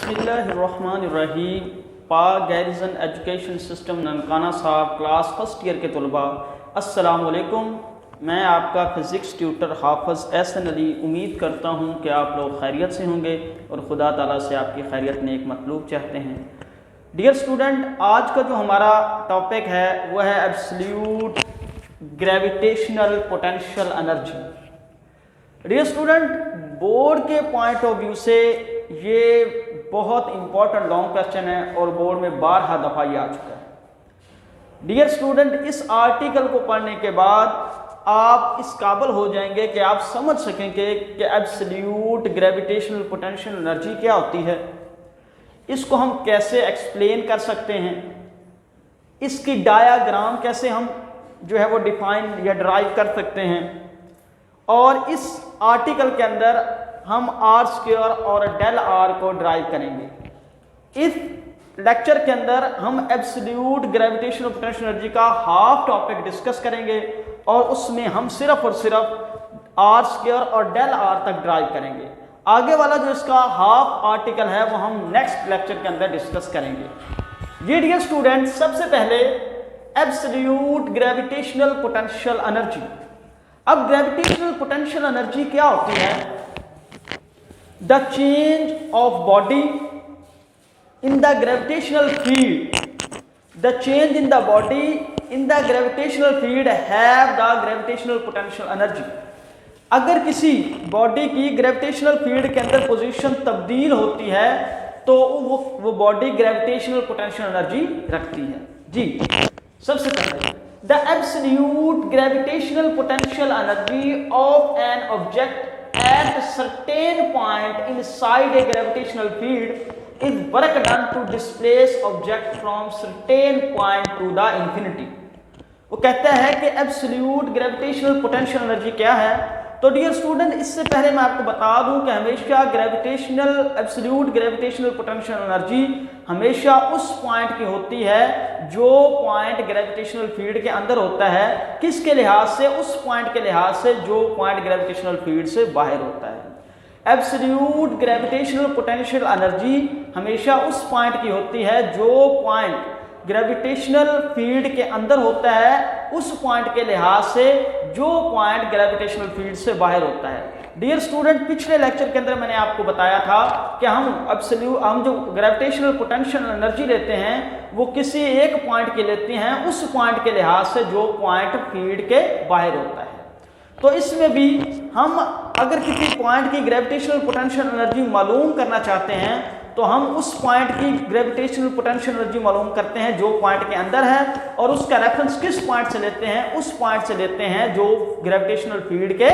बिस्मिल्लाहिर्रहमानिर्रहीम। पाक garrison education system Nankana साहब क्लास फर्स्ट ईयर के तलबा, अस्सलाम वालेकुम। मैं आपका फ़िज़िक्स ट्यूटर हाफ़िज़ एहसन अली उम्मीद करता हूँ कि आप लोग खैरियत से होंगे और खुदा ताला से आपकी खैरियत नेक मतलूब चाहते हैं। डियर स्टूडेंट, आज का जो हमारा टॉपिक है वह है absolute gravitational potential energy. Dear student, board के पॉइंट ऑफ व्यू से ये बहुत इंपॉर्टेंट लॉन्ग क्वेश्चन है और बोर्ड में 12 दफ़ा ये आ चुका है। डियर स्टूडेंट, इस आर्टिकल को पढ़ने के बाद आप इस काबिल हो जाएंगे कि आप समझ सकेंगे कि एब्सोल्यूट ग्रेविटेशनल पोटेंशियल एनर्जी क्या होती है, इसको हम कैसे एक्सप्लेन कर सकते हैं, इसकी डायाग्राम कैसे हम जो है वो डिफाइन या ड्राइव कर सकते हैं, और इस आर्टिकल के अंदर हम आर स्क्वायर और डेल आर को ड्राइव करेंगे। इस लेक्चर के अंदर हम एब्सोल्यूट ग्रेविटेशनल पोटेंशियल एनर्जी का हाफ टॉपिक डिस्कस करेंगे और उसमें हम सिर्फ और सिर्फ आर स्क्वायर और डेल आर तक ड्राइव करेंगे। आगे वाला जो इसका हाफ आर्टिकल है वो हम नेक्स्ट लेक्चर के अंदर डिस्कस करेंगे। ये डियर स्टूडेंट, सबसे पहले एब्सोल्यूट ग्रेविटेशनल पोटेंशियल एनर्जी। अब ग्रेविटेशनल पोटेंशियल एनर्जी क्या होती है? The change of body in the gravitational field, the change in the body in the gravitational field have the gravitational potential energy. अगर किसी body की gravitational field के अंदर position तब्दील होती है तो वो बॉडी ग्रेविटेशनल पोटेंशियल एनर्जी रखती है। जी, सबसे पहले the absolute gravitational potential energy of an object at a certain point inside a gravitational field is work done to displace object from certain point to the infinity। वो कहता है कि absolute gravitational potential energy क्या है। तो dear student, इससे पहले मैं आपको बता दूं कि हमेशा एब्सोल्यूट ग्रेविटेशनल पोटेंशियल एनर्जी हमेशा उस पॉइंट की होती है जो पॉइंट ग्रेविटेशनल फील्ड के अंदर होता है। किसके लिहाज से? उस पॉइंट के लिहाज से जो पॉइंट ग्रेविटेशनल फील्ड से बाहर होता है। एब्सोल्यूट ग्रेविटेशनल पोटेंशियल एनर्जी हमेशा उस पॉइंट की होती है जो पॉइंट ग्रेविटेशनल फील्ड के अंदर होता है, उस पॉइंट के लिहाज से जो पॉइंट ग्रेविटेशनल फील्ड से बाहर होता है। डियर स्टूडेंट, पिछले लेक्चर के अंदर मैंने आपको बताया था कि हम जो ग्रेविटेशनल पोटेंशियल एनर्जी लेते हैं वो किसी एक पॉइंट के लेते हैं, उस पॉइंट के लिहाज से जो पॉइंट फील्ड के बाहर होता है। तो इसमें भी हम अगर किसी पॉइंट की ग्रेविटेशनल पोटेंशियल एनर्जी मालूम करना चाहते हैं तो हम उस पॉइंट की ग्रेविटेशनल पोटेंशियल एनर्जी मालूम करते हैं जो पॉइंट के अंदर है, और उसका रेफरेंस किस पॉइंट से लेते हैं? उस पॉइंट से लेते हैं जो ग्रेविटेशनल फील्ड के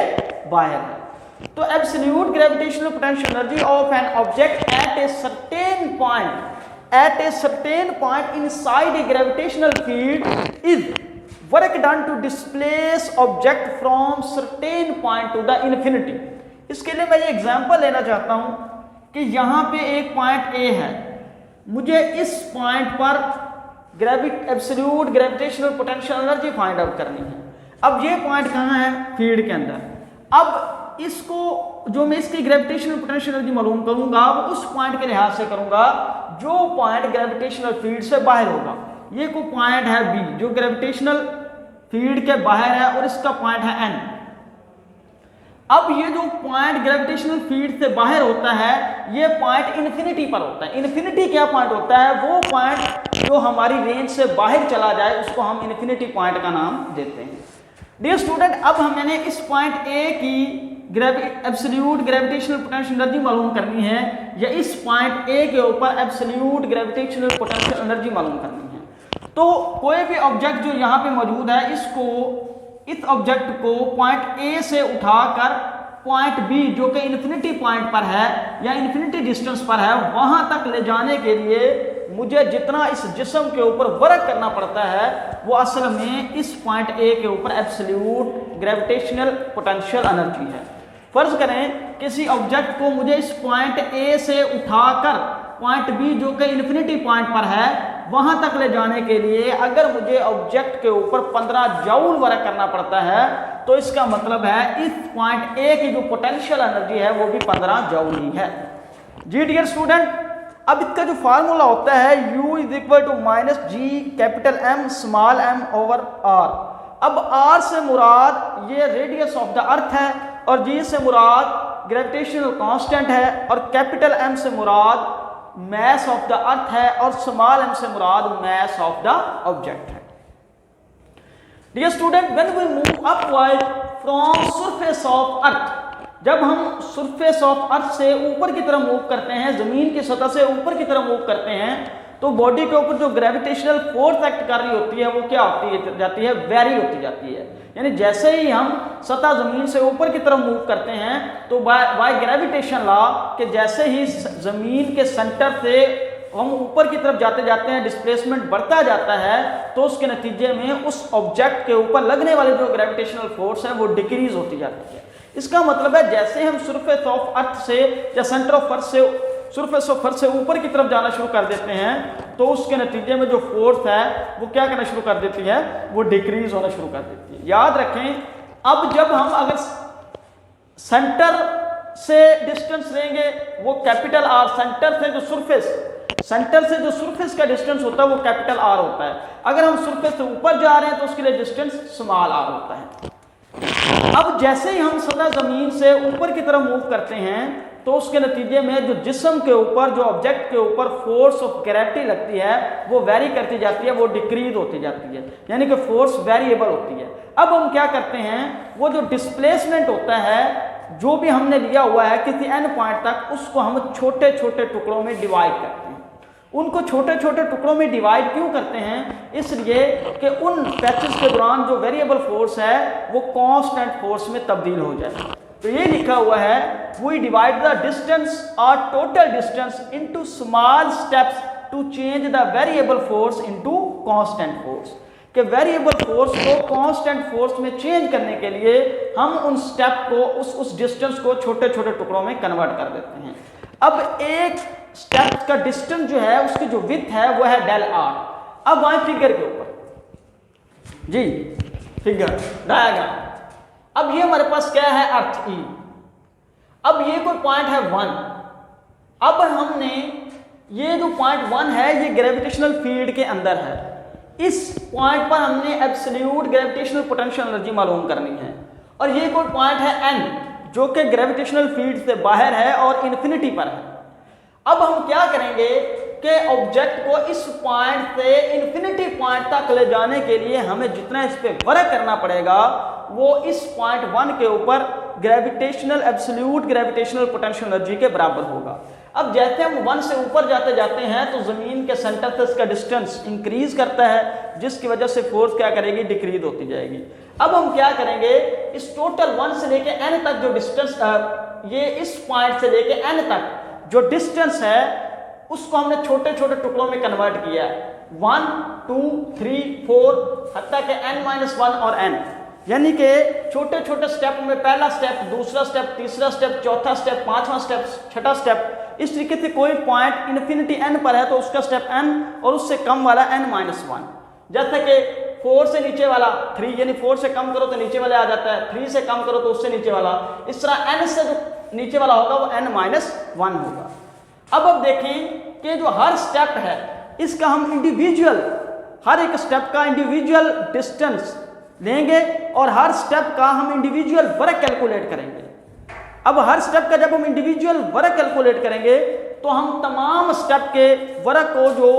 बाहर है। तो absolute gravitational potential energy of an object at a certain point inside a gravitational field is work done to displace object from certain point to the infinity. इसके लिए मैं ये एग्जांपल लेना चाहता हूं कि यहां पे एक पॉइंट ए है, मुझे इस पॉइंट पर absolute gravitational potential energy find out करनी है। अब ये पॉइंट कहां है? फील्ड के अंदर। अब इसको जो मैं इसकी ग्रेविटेशनल पोटेंशियल एनर्जी मालूम करूंगा वो उस पॉइंट के लिहाज से करूंगा जो पॉइंट ग्रेविटेशनल फील्ड से बाहर होगा। ये कोई पॉइंट है बी जो ग्रेविटेशनल फील्ड के बाहर है और इसका पॉइंट है एन। अब ये जो पॉइंट ग्रेविटेशनल फील्ड से बाहर होता है ये पॉइंट इन्फिनिटी पर होता है। इन्फिनिटी क्या पॉइंट होता है? वो पॉइंट जो हमारी रेंज से बाहर चला जाए उसको हम इन्फिनिटी पॉइंट का नाम देते हैं। डियर स्टूडेंट, अब मैंने इस पॉइंट ए की एब्सोल्यूट ग्रेविटेशनल पोटेंशियल एनर्जी मालूम करनी है या इस पॉइंट ए के ऊपर एब्सोल्यूट ग्रेविटेशनल पोटेंशियल एनर्जी मालूम करनी है। तो कोई भी ऑब्जेक्ट जो यहाँ पे मौजूद है इस ऑब्जेक्ट को पॉइंट ए से उठाकर पॉइंट बी जो कि इन्फिनिटी पॉइंट पर है या इन्फिनिटी डिस्टेंस पर है वहां तक ले जाने के लिए मुझे जितना इस जिस्म के ऊपर वर्क करना पड़ता है वो असल में इस पॉइंट ए के ऊपर एब्सोल्यूट ग्रेविटेशनल पोटेंशियल एनर्जी है। फर्ज करें किसी ऑब्जेक्ट को मुझे इस पॉइंट ए से उठाकर पॉइंट बी जो कि इन्फिनिटी पॉइंट पर है वहां तक ले जाने के लिए अगर मुझे ऑब्जेक्ट के ऊपर 15 जूल वर्क करना पड़ता है तो इसका मतलब है इस पॉइंट ए की जो पोटेंशियल एनर्जी है वो भी 15 जूल ही है। जी डियर स्टूडेंट, अब इसका जो फार्मूला होता है u is equal to minus G capital M small m over r। अब r से मुराद ये रेडियस ऑफ द अर्थ है और g से मुराद ग्रेविटेशनल कांस्टेंट है और कैपिटल M से मुराद मास ऑफ द अर्थ है और स्मॉल m से मुराद मास ऑफ द ऑब्जेक्ट है। Dear student, when we move upward from surface of earth, जब हम सरफेस ऑफ अर्थ से ऊपर की तरफ मूव करते हैं, जमीन की सतह से ऊपर की तरफ मूव करते हैं, तो बॉडी के ऊपर जो ग्रेविटेशनल फोर्स एक्ट कर रही होती है वो क्या होती जाती है, वेरी होती जाती है। यानी जैसे ही हम सतह जमीन से ऊपर की तरफ मूव करते हैं तो बाय ग्रेविटेशन लॉ के जैसे ही जमीन के सेंटर से हम ऊपर की तरफ जाते जाते हैं, डिस्प्लेसमेंट बढ़ता जाता है, तो उसके नतीजे में उस ऑब्जेक्ट के ऊपर लगने वाली जो ग्रेविटेशनल फोर्स है वो डिक्रीज होती जाती है। इसका मतलब है जैसे हम सरफेस ऑफ अर्थ से या सेंटर ऑफ अर्थ से सरफेस ऑफ अर्थ से ऊपर की तरफ जाना शुरू कर देते हैं तो उसके नतीजे में जो फोर्स है वो क्या करना शुरू कर देती है, वो डिक्रीज होना शुरू कर देती है। याद रखें, अब जब हम अगर सेंटर से डिस्टेंस लेंगे वो कैपिटल आर, सेंटर से जो सरफेस का डिस्टेंस होता है वो कैपिटल आर होता है। अगर हम सरफेस से ऊपर जा रहे हैं तो उसके लिए डिस्टेंस स्मॉल आर होता है। अब जैसे ही हम सतह जमीन से ऊपर की तरफ मूव करते हैं तो उसके नतीजे में जो जिस्म के ऊपर, जो ऑब्जेक्ट के ऊपर फोर्स ऑफ ग्रेविटी लगती है वो वेरी करती जाती है, वो डिक्रीज होती जाती है, यानी कि फोर्स वेरिएबल होती है। अब हम क्या करते हैं, वो जो डिस्प्लेसमेंट होता है जो भी हमने लिया हुआ है किसी एन पॉइंट तक, उसको हम छोटे छोटे टुकड़ों में डिवाइड करते हैं। उनको छोटे छोटे टुकड़ों में डिवाइड क्यों करते हैं, इसलिए कि उन पैचेस के दौरान जो वेरिएबल फोर्स है वो कांस्टेंट फोर्स में तब्दील हो जाए। तो ये लिखा हुआ है, वी डिवाइड द डिस्टेंस और total distance into small steps to change the variable force into constant force. कि वेरिएबल फोर्स को कांस्टेंट फोर्स में चेंज करने के लिए हम उन स्टेप को, उस डिस्टेंस को छोटे छोटे टुकड़ों में कन्वर्ट कर देते हैं। अब एक स्टेप का डिस्टेंस जो है उसकी जो विड्थ है वो है डेल आर। अब आए फिगर के ऊपर जी, फिगर डायग्राम। अब ये हमारे पास क्या है, अर्थ ई। अब ये कोई पॉइंट है 1। अब हमने ये जो पॉइंट 1 है ये ग्रेविटेशनल फील्ड के अंदर है। इस पॉइंट पर हमने एब्सोल्यूट ग्रेविटेशनल पोटेंशियल एनर्जी मालूम करनी है। और ये कोई पॉइंट है n जो कि ग्रेविटेशनल फील्ड से बाहर है और इन्फिनिटी पर है। अब हम क्या करेंगे कि ऑब्जेक्ट को इस पॉइंट से इन्फिनिटी पॉइंट तक ले जाने के लिए हमें जितना इस पे वर्क करना पड़ेगा वो इस पॉइंट 1 के ऊपर gravitational absolute gravitational potential energy के बराबर होगा। अब जैसे हम 1 से ऊपर जाते जाते हैं तो जमीन के सेंटर से इसका डिस्टेंस इंक्रीज करता है, जिसकी वजह से फोर्स क्या करेगी, डिक्रीज होती जाएगी। अब हम क्या करेंगे, इस टोटल 1 से लेके n तक जो डिस्टेंस, ये इस पॉइंट से लेके n तक जो डिस्टेंस है उसको हमने छोटे छोटे टुकड़ों में कन्वर्ट किया है। 1 2 3 4 हत्ता के n-1 और n, यानी कि छोटे छोटे स्टेप में पहला स्टेप, दूसरा स्टेप, तीसरा स्टेप, चौथा स्टेप, पांचवा स्टेप, छठा स्टेप, इस तरीके से कोई पॉइंट इन्फिनिटी n पर है तो उसका स्टेप n और उससे कम वाला n-1। जैसे कि 4 से नीचे वाला 3, यानी 4 से कम करो तो नीचे वाला आ जाता है, 3 से कम करो तो उससे नीचे वाला, इस तरह n से जो नीचे वाला होगा वो n-1 होगा। अब देखें कि जो हर स्टेप है इसका हम इंडिविजुअल, हर एक स्टेप का इंडिविजुअल डिस्टेंस लेंगे और हर स्टेप का हम इंडिविजुअल वर्क कैलकुलेट करेंगे। अब हर स्टेप का जब हम इंडिविजुअल वर्क कैलकुलेट करेंगे तो हम तमाम स्टेप के वर्क को जो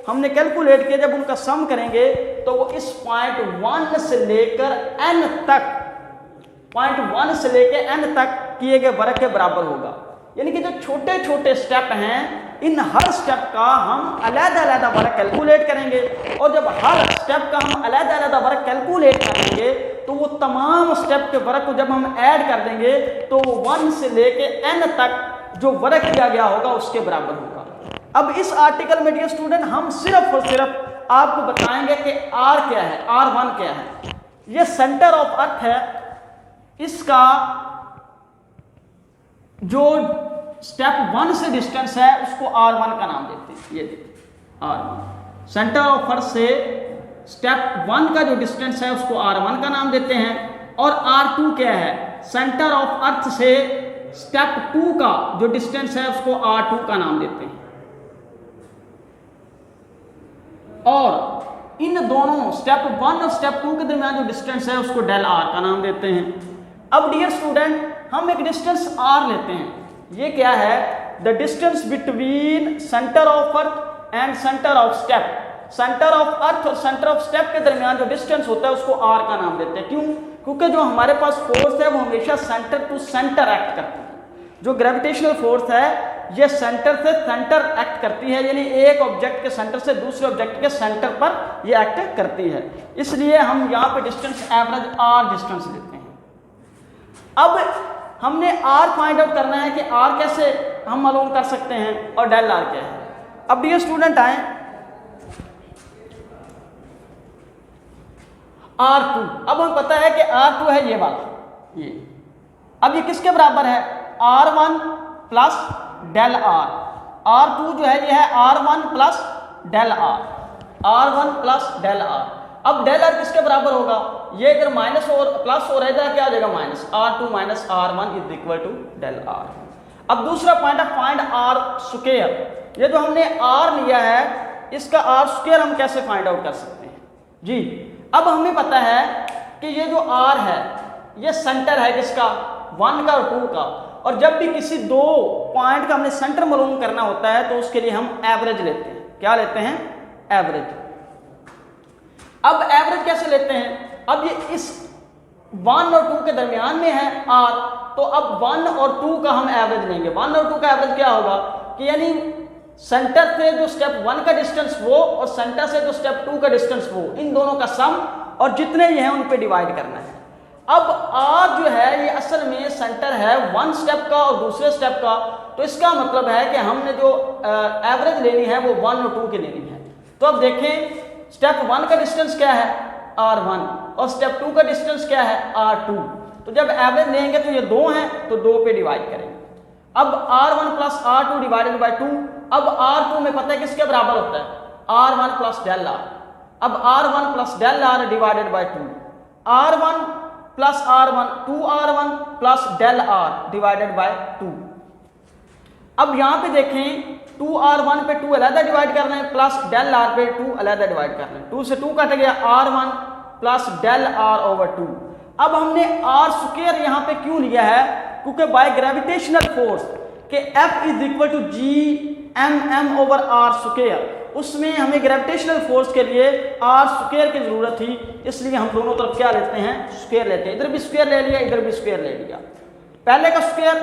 हमने कैलकुलेट किया जब उनका सम करेंगे तो वो इस पॉइंट 1 से लेकर n तक, पॉइंट 1 से लेकर n तक किए गए वर्क के बराबर होगा। यानी कि जो छोटे छोटे स्टेप हैं इन हर स्टेप का हम अलग-अलग वर्क कैलकुलेट करेंगे और जब हर स्टेप का हम अलग-अलग वर्क कैलकुलेट करेंगे तो वो तमाम स्टेप के वर्क को जब हम ऐड कर देंगे तो 1 से लेके n तक जो वर्क किया गया होगा उसके बराबर होगा। अब इस आर्टिकल में डियर स्टूडेंट हम सिर्फ और सिर्फ आपको बताएंगे कि r क्या है, r1 क्या है। ये सेंटर ऑफ अर्थ है, इसका जो स्टेप 1 से डिस्टेंस है उसको r1 का नाम देते हैं। ये देखिए r1, सेंटर ऑफ अर्थ से स्टेप 1 का जो डिस्टेंस है उसको r1 का नाम देते हैं। और r2 क्या है, सेंटर ऑफ अर्थ से स्टेप 2 का जो डिस्टेंस है उसको r2 का नाम देते हैं। और इन दोनों स्टेप 1 और स्टेप 2 के दरमियान जो डिस्टेंस है उसको डेल आर का नाम देते हैं। अब डियर स्टूडेंट हम एक डिस्टेंस आर लेते हैं, ये क्या है, the distance between centre of earth and centre of step. Centre of earth और सेंटर ऑफ स्टेप के दरमियान जो डिस्टेंस होता है उसको आर का नाम देते हैं। क्यों? क्योंकि जो हमारे पास फोर्स है वो हमेशा सेंटर टू सेंटर एक्ट करती है। जो ग्रेविटेशनल फोर्स है ये सेंटर से सेंटर एक्ट करती है, यानी एक ऑब्जेक्ट के सेंटर से दूसरे ऑब्जेक्ट के सेंटर पर ये एक्ट करती है। इसलिए हम यहाँ पे डिस्टेंस एवरेज आर डिस्टेंस लेते हैं। अब हमने आर फाइंड आउट करना है कि आर कैसे हम मालूम कर सकते हैं और डेल आर क्या है। अब डियर स्टूडेंट आए R2। अब हमें पता है कि R2 है ये वाला, ये अब ये किसके बराबर है, R1 plus del are. R2 जो है ये है R1 plus del R, R1 plus del R. अब डेल आर किसके बराबर होगा, ये अगर माइनस और प्लस हो रहेगा क्या आ जाएगा, minus. R2 minus R1 is equal to del R. अब दूसरा पॉइंट है फाइंड आर स्क्वायर। ये जो हमने आर लिया है इसका आर स्क्वायर हम कैसे फाइंड आउट कर सकते हैं जी। अब हमें पता है कि ये जो आर है ये सेंटर है किसका, 1 का और 2 का, और जब भी किसी दो पॉइंट का हमने सेंटर मालूम करना होता है तो उसके लिए हम एवरेज लेते हैं। क्या लेते हैं, एवरेज। अब एवरेज कैसे लेते हैं, अब ये इस 1 और 2 के दरमियान में है आर, तो अब 1 और 2 का हम एवरेज लेंगे। 1 और 2 का एवरेज क्या होगा कि यानी सेंटर से जो स्टेप 1 का डिस्टेंस वो और सेंटर से जो स्टेप 2 का डिस्टेंस वो, इन दोनों का सम और जितने ये हैं उन पे डिवाइड करना है। अब आर जो है ये असल में सेंटर है 1 स्टेप का और दूसरे स्टेप का, तो इसका मतलब है कि हमने जो एवरेज लेनी है वो 1 और 2 की लेनी है। तो अब देखें स्टेप 1 का डिस्टेंस क्या है, R1, और स्टेप 2 का डिस्टेंस क्या है, R2। तो जब एवरेज लेंगे तो ये 2 हैं तो 2 पे डिवाइड करेंगे। अब R1 plus R2 divided by 2। अब R2 में पता है किसके बराबर होता है, R1 प्लस डेल आर। अब R1 plus del R divided by 2, R1 plus R1 2R1 plus del R divided by 2। अब यहाँ पे देखें 2R1 पे 2 अलग डिवाइड कर रहे हैं प्लस डेल आर पे 2 अलग डिवाइड कर रहे हैं। 2 से 2 कट गया, R1 plus del R over 2। अब हमने आर स्क्वायर यहाँ पे क्यों लिया है, क्योंकि बाय ग्रेविटेशनल फोर्स के F is equal to G over R square, उसमें हमें ग्रेविटेशनल फोर्स के लिए आर स्क्वायर की जरूरत थी, इसलिए हम दोनों तरफ क्या लेते हैं, स्क्वायर लेते हैं। इधर भी स्क्वायर ले लिया, इधर भी स्क्वायर ले लिया। पहले का स्क्वायर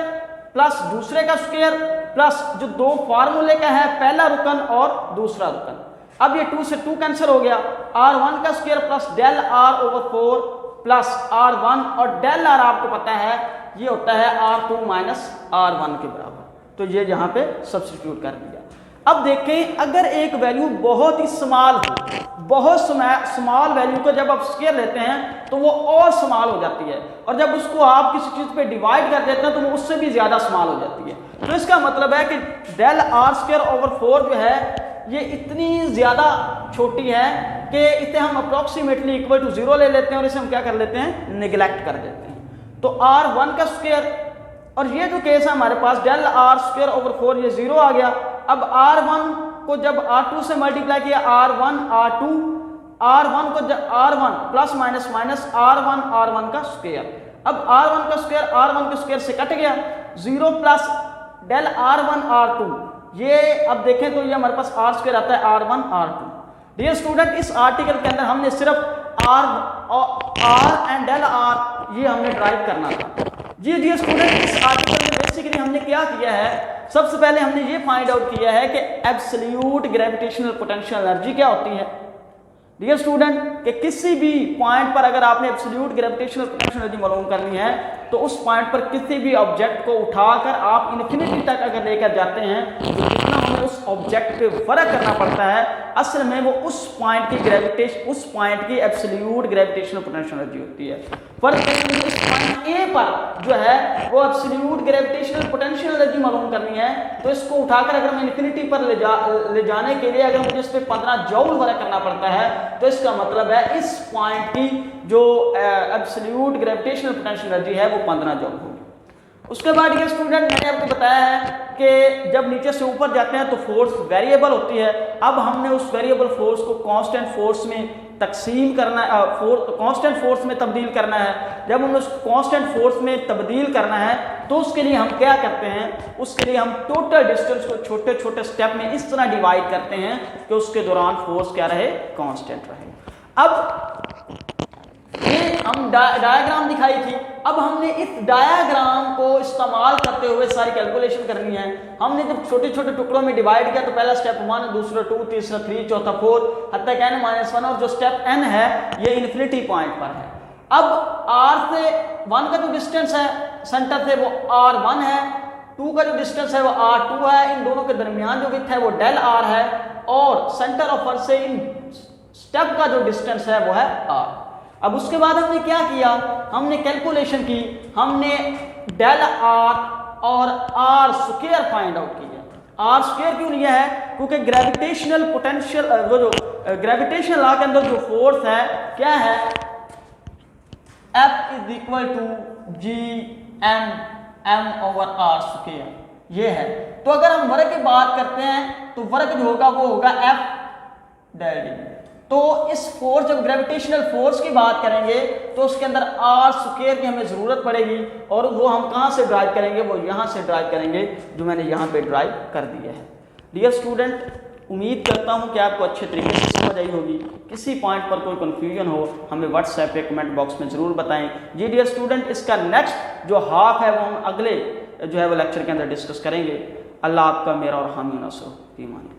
प्लस दूसरे का स्क्वायर प्लस जो दो फार्मूले का है, पहला रुकन और दूसरा रुकन। अब ये 2 से 2 कैंसिल हो गया, R1 का square plus del R over 4 plus R1, और डेल आर आपको पता है ये होता है R2 माइनस R1 के बराबर, तो ये यहाँ पे सब्स्टिट्यूट कर दिया। अब देखें अगर एक वैल्यू बहुत ही स्मॉल हो, बहुत स्मॉल वैल्यू को जब आप स्क्वायर लेते हैं तो वो और स्मॉल हो जाती है, और जब उसको आप किसी चीज़ पे डिवाइड कर देते हैं तो वो उससे भी ज़्यादा स्मॉल हो जाती है। तो इसका मतलब है कि डेल आर स्क्वायर ओवर 4 जो है ये इतनी ज़्यादा छोटी है कि इसे हम अप्रॉक्सीमेटली इक्वल टू 0 ले लेते हैं और इसे हम क्या कर लेते हैं, निगलेक्ट कर देते हैं। तो R1 का स्क्वायर, और ये जो केस है हमारे पास डेल आर स्क्वायर ओवर 4 ये 0 आ गया। अब R1 को जब R2 से मल्टीप्लाई किया, R1 R2, R1 को R1 plus minus minus R1 का स्क्वायर। अब R1 का स्क्वायर R1 के स्क्वायर से कट गया, 0 प्लस डेल R1 R2, ये अब देखें तो ये हमारे पास R स्क्वायर आता है R1 R2। डियर स्टूडेंट इस आर्टिकल के अंदर हमने सिर्फ R एंड डेल R ये हमने ड्राइव करना था जी। डियर स्टूडेंट इस आर्टिकल में बेसिकली हमने क्या किया है, सबसे पहले हमने ये फाइंड आउट किया है कि एब्सोल्यूट ग्रेविटेशनल पोटेंशियल एनर्जी क्या होती है। डियर स्टूडेंट कि किसी भी पॉइंट पर अगर आपने एब्सोल्यूट ग्रेविटेशनल पोटेंशियल एनर्जी मालूम करनी है तो उस पॉइंट पर किसी भी ऑब्जेक्ट को उठाकर आप इन्फिनिटी तक अगर लेकर जाते हैं तो जितना हमें उस ऑब्जेक्ट पे फर्क करना पड़ता है, असल में वो उस पॉइंट की एब्सोल्यूट ग्रेविटेशनल पोटेंशियल एनर्जी होती है। फर्क इस पॉइंट ए पर जो है वो एब्सोल्यूट ग्रेविटेशनल पोटेंशियल एनर्जी मालूम करनी है, तो इसको उठाकर अगर मैं इन्फिनिटी पर ले जाने के लिए अगर मुझे इस पर 15 जूल वर्क करना पड़ता है तो इसका मतलब है इस पॉइंट की जो एब्सोल्यूट ग्रेविटेशनल पोटेंशियल एनर्जी है वो 15 जूल होगी। उसके बाद ये स्टूडेंट मैंने आपको बताया है कि जब नीचे से ऊपर जाते हैं तो फोर्स वेरिएबल होती है। अब हमने उस वेरिएबल फोर्स को कांस्टेंट फोर्स में तकसीम करना है, कांस्टेंट फोर्स में तब्दील करना है। जब हमें उस कांस्टेंट फोर्स में तब्दील करना है तो उसके लिए हम क्या करते हैं, उसके लिए हम टोटल डिस्टेंस को छोटे छोटे स्टेप में इस तरह डिवाइड करते हैं कि उसके दौरान फोर्स क्या रहे, कांस्टेंट रहे। अब ये हम डायग्राम दिखाई थी। अब हमने इस डायग्राम को इस्तेमाल करते हुए सारी कैलकुलेशन करनी है। हमने जब छोटे छोटे टुकड़ों में डिवाइड किया तो पहला स्टेप 1, दूसरा 2, तीसरा 3, चौथा 4, हद तक n-1 और जो स्टेप n है ये इन्फिनिटी पॉइंट पर है। अब r से 1 का जो डिस्टेंस है सेंटर से वो r1 है, 2 का जो डिस्टेंस है वो r2 है, इन दोनों के दरमियान जो विड्थ है वो डेल r है और सेंटर ऑफ अर्थ से इन स्टेप का जो डिस्टेंस है वो है r। अब उसके बाद हमने क्या किया, हमने कैलकुलेशन की, हमने डेल आर और आर स्क्वायर फाइंड आउट किया। आर स्क्वायर क्यों लिया है, क्योंकि ग्रेविटेशनल पोटेंशियल वो जो ग्रेविटेशनल लॉ के अंदर जो फोर्स है क्या है, F is equal to G M M over R square ये है। तो अगर हम वर्ग की बात करते हैं तो वर्ग जो होगा वो होगा F डेल डी। तो इस फोर्स, जब ग्रेविटेशनल फोर्स की बात करेंगे तो उसके अंदर आर स्क्वायर की हमें ज़रूरत पड़ेगी और वो हम कहाँ से ड्राइव करेंगे, वो यहाँ से ड्राइव करेंगे जो मैंने यहाँ पे ड्राइव कर दिया है। डियर स्टूडेंट, उम्मीद करता हूँ कि आपको अच्छे तरीके से समझ आई होगी। किसी पॉइंट पर कोई कन्फ्यूजन हो हमें व्हाट्सएप पे कमेंट बॉक्स में ज़रूर बताएं। जी डियर स्टूडेंट, इसका नेक्स्ट जो हाफ है वो हम अगले जो है वो लेक्चर के अंदर डिस्कस करेंगे। अल्लाह आपका मेरा और हामी नसर ईमान।